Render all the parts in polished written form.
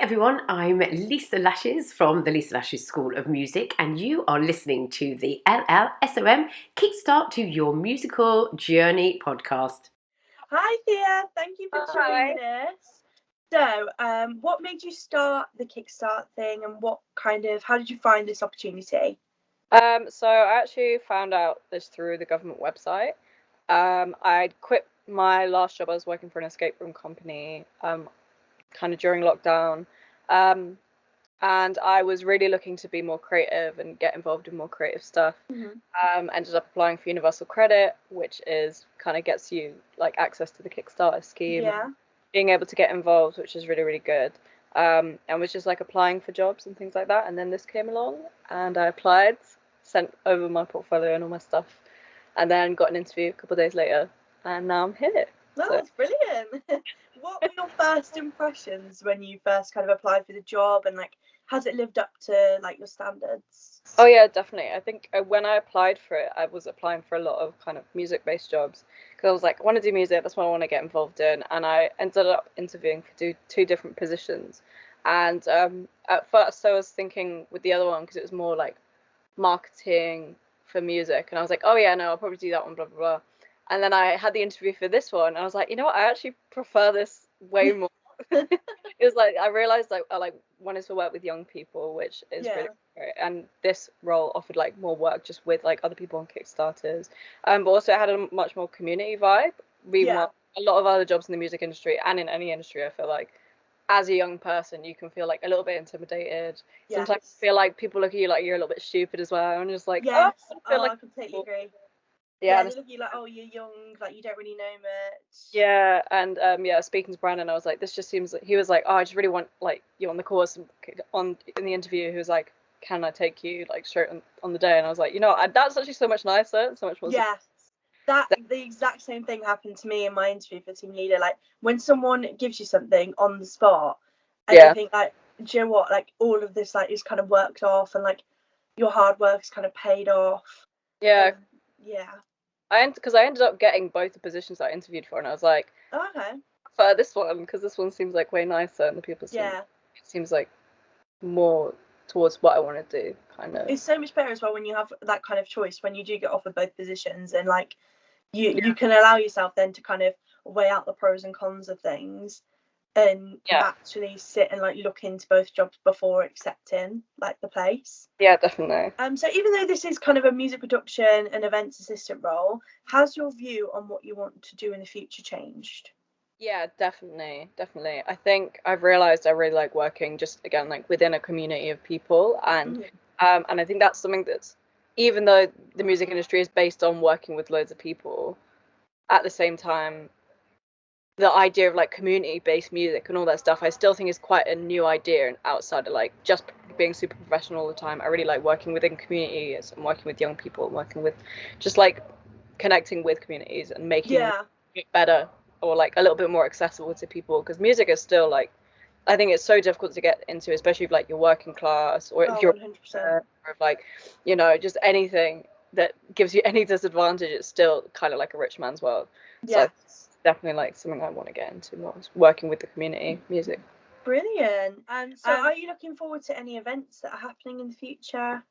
everyone, I'm Lisa Lashes from the Lisa Lashes School of Music, and you are listening to the LLSOM Kickstart to Your Musical Journey podcast. Hi Thea, thank you for joining us. So, what made you start the Kickstart thing, and how did you find this opportunity? So I actually found out this through the government website. I'd quit my last job. I was working for an escape room company, kind of during lockdown. And I was really looking to be more creative and get involved in more creative stuff. Ended up applying for Universal Credit, which is kind of gets you like access to the Kickstarter scheme. Yeah. Being able to get involved, which is really, really good. And was just like applying for jobs and things like that. And then this came along and I applied, sent over my portfolio and all my stuff, and then got an interview a couple of days later. And now I'm here. Oh, that's brilliant. What were your first impressions when you first kind of applied for the job, and like, has it lived up to like your standards? Oh yeah, definitely. I think when I applied for it, I was applying for a lot of kind of music-based jobs because I was like, I want to do music, that's what I want to get involved in. And I ended up interviewing for two different positions. And at first I was thinking with the other one, because it was more like marketing for music, and I was like, oh yeah, no, I'll probably do that one, blah blah blah. And then I had the interview for this one, and I was like, you know what, I actually prefer this way more. It was like I realized like I like wanted to work with young people, which is really great. And this role offered like more work just with like other people on Kickstarters, but also it had a much more community vibe. A lot of other jobs in the music industry and in any industry, I feel like as a young person you can feel like a little bit intimidated. Sometimes you feel like people look at you like you're a little bit stupid as well, and just like I completely agree. Yeah, they look at you like, oh, you're young, like you don't really know much. Yeah, and speaking to Brandon, I was like, this just seems like, he was like, oh, I just really want like you on the course. In the interview, he was like, can I take you like straight on the day? And I was like, you know, that's actually so much nicer, so much more. Yeah, the exact same thing happened to me in my interview for team leader. Like when someone gives you something on the spot, and you think like, do you know what, like all of this like is kind of worked off, and like your hard work is kind of paid off. Because I ended up getting both the positions that I interviewed for, and I was like, oh, okay, for this one, because this one seems like way nicer, and the people it seems like more towards what I want to do, kind of. It's so much better as well when you have that kind of choice, when you do get offered both positions, and like you can allow yourself then to kind of weigh out the pros and cons of things, and actually sit and like look into both jobs before accepting like the place. Yeah, definitely. So even though this is kind of a music production and events assistant role, has your view on what you want to do in the future changed? Yeah, definitely. I think I've realized I really like working just again like within a community of people, and I think that's something that's, even though the music industry is based on working with loads of people, at the same time the idea of like community-based music and all that stuff I still think is quite a new idea, and outside of like just being super professional all the time. I really like working within communities and working with young people and working with just like connecting with communities and making it better or like a little bit more accessible to people, because music is still like, I think it's so difficult to get into, especially if like you're working class or if you're 100%. Or if like, you know, just anything that gives you any disadvantage, it's still kind of like a rich man's world. So it's definitely like something I want to get into more, working with the community music. Brilliant. So are you looking forward to any events that are happening in the future?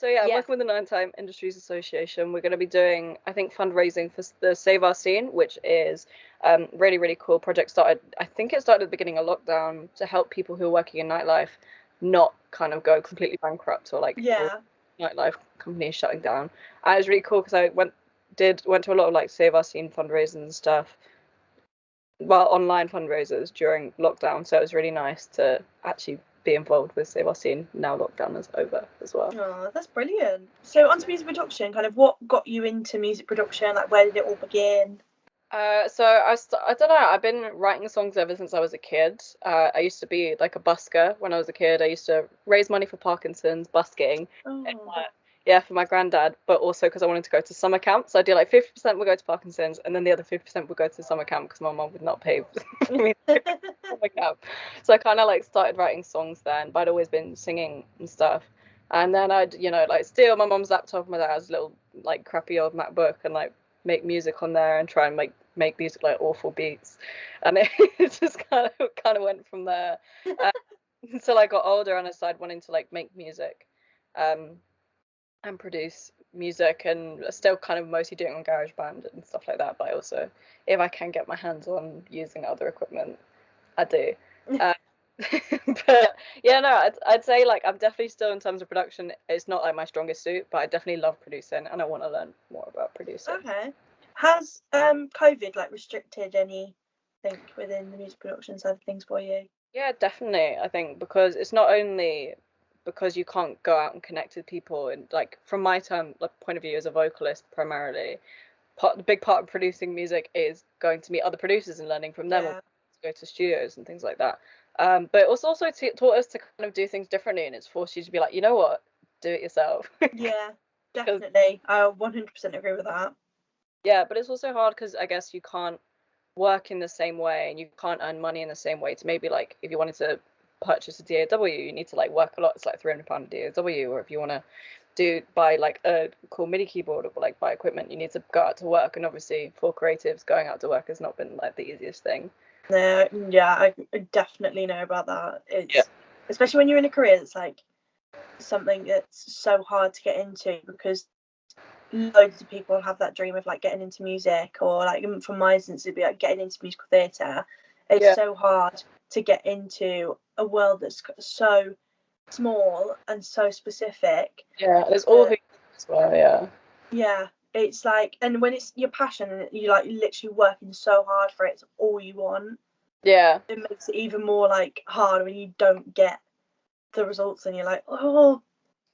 I'm working with the Nighttime Industries Association. We're going to be doing, I think, fundraising for the Save Our Scene, which is really, really cool project. I think it started at the beginning of lockdown to help people who are working in nightlife not kind of go completely bankrupt or like nightlife companies shutting down. And it was really cool because I went to a lot of like Save Our Scene fundraisers and stuff, online fundraisers during lockdown, so it was really nice to actually be involved with Save Our Scene now lockdown is over as well. Oh, that's brilliant. So onto music production, kind of what got you into music production, like where did it all begin? So I don't know, I've been writing songs ever since I was a kid. I used to be like a busker when I was a kid. I used to raise money for Parkinson's busking. For my granddad, but also because I wanted to go to summer camp. So I do like 50% would go to Parkinson's, and then the other 50% would go to summer camp because my mum would not pay for me to go to summer camp. So I kind of like started writing songs then, but I'd always been singing and stuff. And then I'd, like steal my mum's laptop, my dad's little like crappy old MacBook, and like make music on there and try and make these like awful beats. And it just kind of went from there. until I got older and I started wanting to like make music, and produce music, and still kind of mostly doing it on GarageBand and stuff like that. But I also, if I can get my hands on using other equipment, I do. But yeah, no, I'd say like I'm definitely still, in terms of production, it's not like my strongest suit, but I definitely love producing and I want to learn more about producing. Okay. Has COVID like restricted anything within the music production side of things for you? Yeah, definitely. I think because it's not only because you can't go out and connect with people, and like from my point of view as a vocalist primarily, the big part of producing music is going to meet other producers and learning from them, or to go to studios and things like that. But it also taught us to kind of do things differently, and it's forced you to be like, you know what, do it yourself. Yeah, definitely. I 100% agree with that. Yeah, but it's also hard because I guess you can't work in the same way, and you can't earn money in the same way. To maybe like if you wanted to purchase a DAW, you need to like work a lot. It's like £300 a DAW, or if you want to buy like a cool MIDI keyboard or like buy equipment, you need to go out to work. And obviously for creatives, going out to work has not been like the easiest thing. No, yeah, I definitely know about that. It's especially when you're in a career that's like something that's so hard to get into, because loads of people have that dream of like getting into music, or like from my instance it'd be like getting into musical theatre. It's so hard to get into a world that's so small and so specific. Yeah, there's all hoops as well. Yeah, it's like, and when it's your passion and you like literally working so hard for it, it's all you want. Yeah, it makes it even more like hard when you don't get the results and you're like, oh.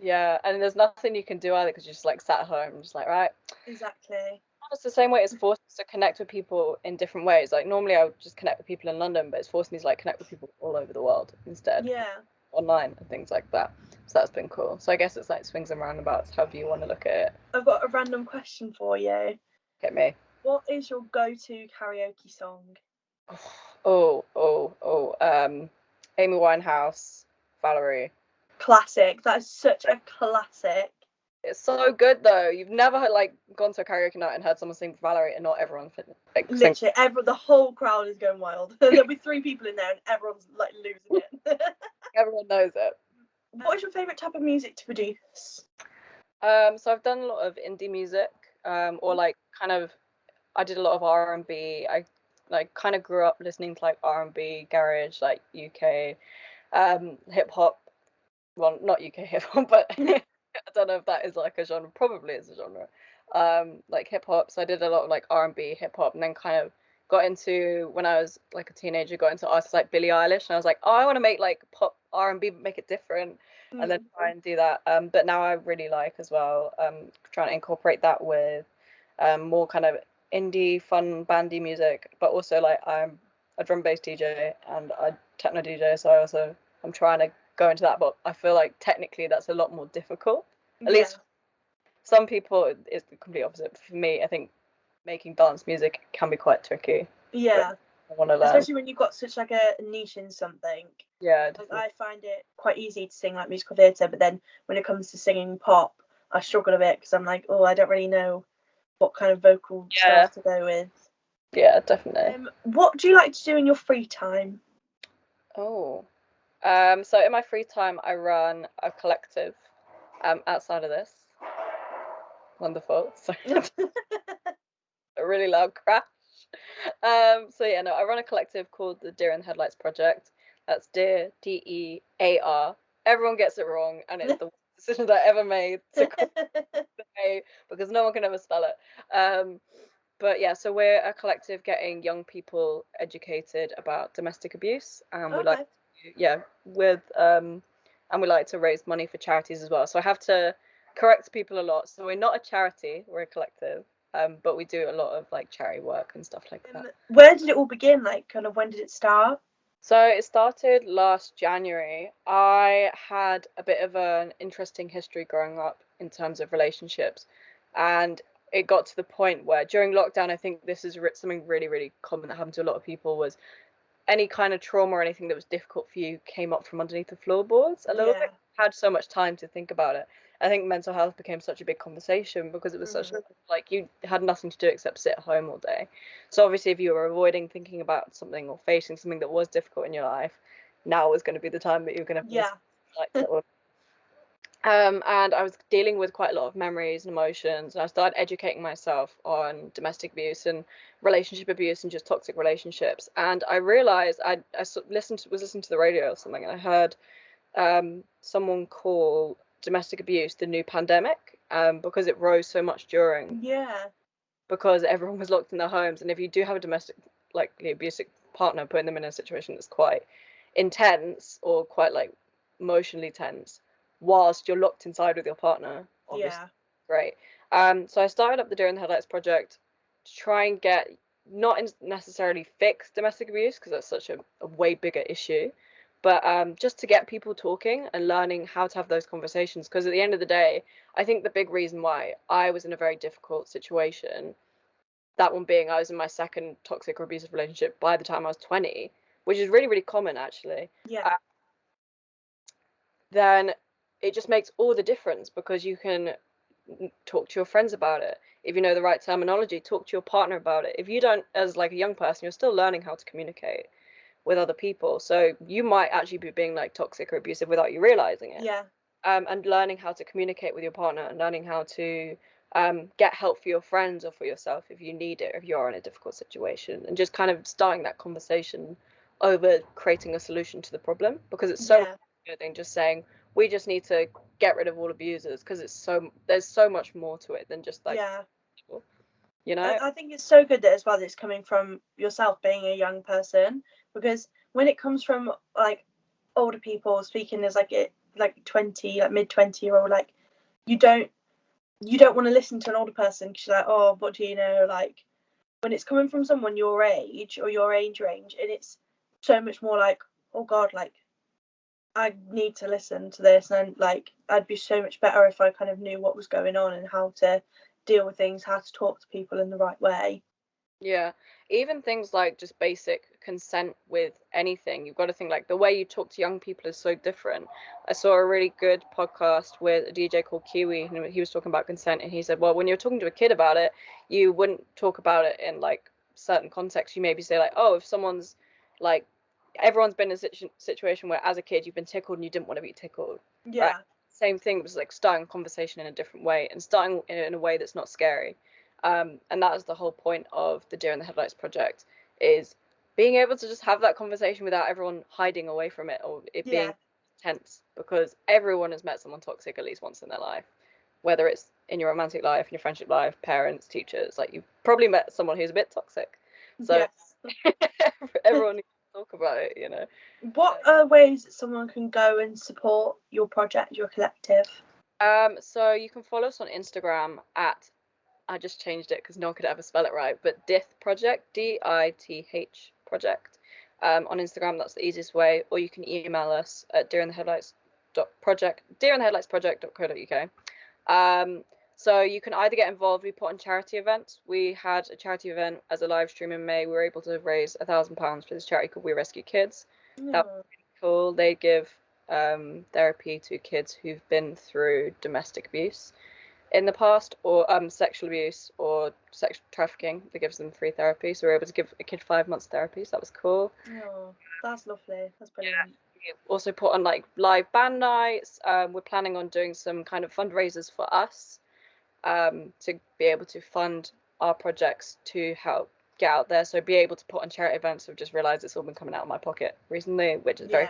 Yeah, and there's nothing you can do either because you're just like sat at home, just like, right. Exactly. It's the same way it's forced us to connect with people in different ways. Like normally I would just connect with people in London, but it's forced me to like connect with people all over the world instead. Yeah. Online and things like that. So that's been cool. So I guess it's like swings and roundabouts, however you want to look at it. I've got a random question for you. Get me. What is your go-to karaoke song? Amy Winehouse, Valerie. Classic. That is such a classic. It's so good though. You've never like gone to a karaoke night and heard someone sing Valerie and not everyone like literally the whole crowd is going wild. There'll be 3 people in there and everyone's like losing it. Everyone knows it. What is your favourite type of music to produce? So I've done a lot of indie music, or like kind of, I did a lot of R&B. I like kind of grew up listening to like R&B, garage, like UK, hip hop. Well, not UK hip hop, but I don't know if that is like a genre. Probably is a genre. Like hip hop. So I did a lot of like R&B, hip hop, and then kind of got into, when I was like a teenager, got into artists like Billie Eilish, and I was like, oh, I want to make like pop R&B, but make it different, and then try and do that. But now I really like as well, trying to incorporate that with more kind of indie, fun, bandy music, but also like I'm a drum bass DJ and a techno DJ, so I'm trying to go into that, but I feel like technically that's a lot more difficult. At least some people it's the complete opposite. For me, I think making dance music can be quite tricky. Yeah. I want to learn. Especially when you've got such like a niche in something. Yeah. Like, I find it quite easy to sing like musical theatre, but then when it comes to singing pop, I struggle a bit because I'm like, oh, I don't really know what kind of vocal style to go with. Yeah, definitely. What do you like to do in your free time? So in my free time, I run a collective outside of this. Wonderful. A really loud crash. I run a collective called the Deer in the Headlights Project. That's Deer, DEAR. Everyone gets it wrong, and it's the worst decision I ever made to call it A, because no one can ever spell it. But yeah, so we're a collective getting young people educated about domestic abuse, and we like and we like to raise money for charities as well. So I have to correct people a lot. So we're not a charity, we're a collective, but we do a lot of like charity work and stuff like that. Where did it all begin? Like, kind of when did it start? So it started last January. I had a bit of an interesting history growing up in terms of relationships, and it got to the point where during lockdown, I think this is something really, really common that happened to a lot of people, was any kind of trauma or anything that was difficult for you came up from underneath the floorboards a little bit. I had so much time to think about it. I think mental health became such a big conversation because it was such like you had nothing to do except sit at home all day. So obviously if you were avoiding thinking about something or facing something that was difficult in your life, now was going to be the time that you're going to Yeah. And I was dealing with quite a lot of memories and emotions, and I started educating myself on domestic abuse and relationship abuse and just toxic relationships. And I realized was listening to the radio or something, and I heard someone call domestic abuse the new pandemic, because it rose so much because everyone was locked in their homes. And if you do have a domestic, like the abusive partner, putting them in a situation that's quite intense or quite like emotionally tense whilst you're locked inside with your partner, obviously. Great. So I started up the Deer in the Headlights project to try and get, not necessarily fix domestic abuse, because that's such a way bigger issue, but just to get people talking and learning how to have those conversations. Because at the end of the day, I think the big reason why I was in a very difficult situation, that one being I was in my second toxic or abusive relationship by the time I was 20, which is really, really common actually. Then it just makes all the difference, because you can talk to your friends about it. If you know the right terminology, talk to your partner about it. If you don't, as like a young person, you're still learning how to communicate with other people. So you might actually be being like toxic or abusive without you realizing it. And learning how to communicate with your partner and learning how to get help for your friends or for yourself if you need it, if you're in a difficult situation, and just kind of starting that conversation over creating a solution to the problem, because it's so good than just saying we just need to get rid of all abusers, because there's so much more to it than just like you know. I think it's so good that as well that it's coming from yourself being a young person, because when it comes from like older people speaking as like 20, like mid-20-year-old, like you don't want to listen to an older person because you're like, oh, what do you know? Like when it's coming from someone your age or your age range, and it's so much more like, oh God, like I need to listen to this, and like I'd be so much better if I kind of knew what was going on and how to deal with things, how to talk to people in the right way. Yeah, even things like just basic consent with anything. You've got to think like the way you talk to young people is so different. I saw a really good podcast with a DJ called Kiwi, and he was talking about consent, and he said, well, when you're talking to a kid about it, you wouldn't talk about it in like certain contexts. You maybe say like, oh, if someone's like, everyone's been in a situation where as a kid you've been tickled and you didn't want to be tickled. Right? Same thing, was like starting a conversation in a different way and starting in a way that's not scary. And that is the whole point of the Deer in the Headlights project, is being able to just have that conversation without everyone hiding away from it or it being tense, because everyone has met someone toxic at least once in their life, whether it's in your romantic life, in your friendship life, parents, teachers. Like you've probably met someone who's a bit toxic, so everyone needs to talk about it, you know. What are ways that someone can go and support your project, your collective? So you can follow us on Instagram at, I just changed it because no one could ever spell it right, but DITH Project, DITH Project. On Instagram, that's the easiest way, or you can email us at deerintheheadlightsproject.co.uk. So you can either get involved. We put on charity events. We had a charity event as a live stream in May. We were able to raise £1,000 for this charity called We Rescue Kids. That was really cool. They give therapy to kids who've been through domestic abuse in the past, or sexual abuse or sex trafficking. That gives them free therapy, so we're able to give a kid 5 months therapy, so that was cool. Oh, that's lovely. That's brilliant. We also put on like live band nights. We're planning on doing some kind of fundraisers for us, to be able to fund our projects to help get out there, so be able to put on charity events. I've just realized it's all been coming out of my pocket recently, which is very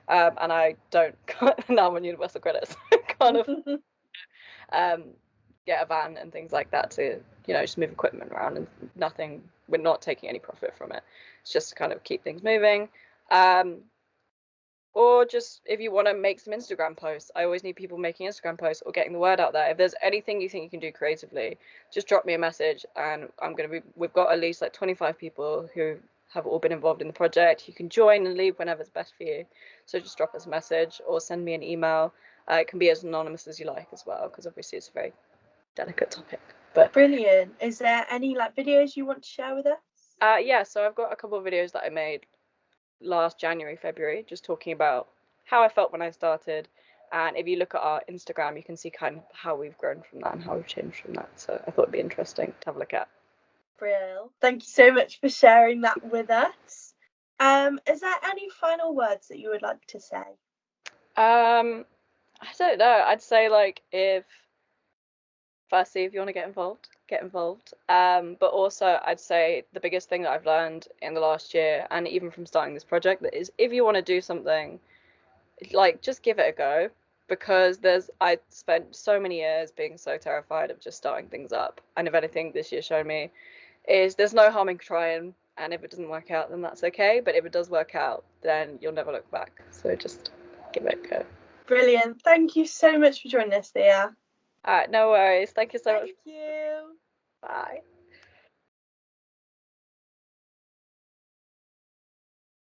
and I don't now I'm on universal credit, so I can't afford get a van and things like that to, you know, just move equipment around, and nothing, we're not taking any profit from it. It's just to kind of keep things moving. Or just if you want to make some Instagram posts, I always need people making Instagram posts or getting the word out there. If there's anything you think you can do creatively, just drop me a message, and we've got at least like 25 people who have all been involved in the project. You can join and leave whenever's best for you. So just drop us a message or send me an email. It can be as anonymous as you like as well, because obviously it's a very delicate topic. But brilliant. Is there any like videos you want to share with us? Yeah, so I've got a couple of videos that I made last January, February, just talking about how I felt when I started. And if you look at our Instagram, you can see kind of how we've grown from that and how we've changed from that. So I thought it'd be interesting to have a look at. Brill. Thank you so much for sharing that with us. Is there any final words that you would like to say? I don't know. I'd say like firstly, if you want to get involved, get involved. But also I'd say the biggest thing that I've learned in the last year, and even from starting this project, that is if you want to do something, like just give it a go, because I spent so many years being so terrified of just starting things up. And if anything this year showed me is there's no harm in trying, and if it doesn't work out, then that's okay. But if it does work out, then you'll never look back. So just give it a go. Brilliant. Thank you so much for joining us, Thea. All right, no worries. Thank you so much. Thank you. Bye.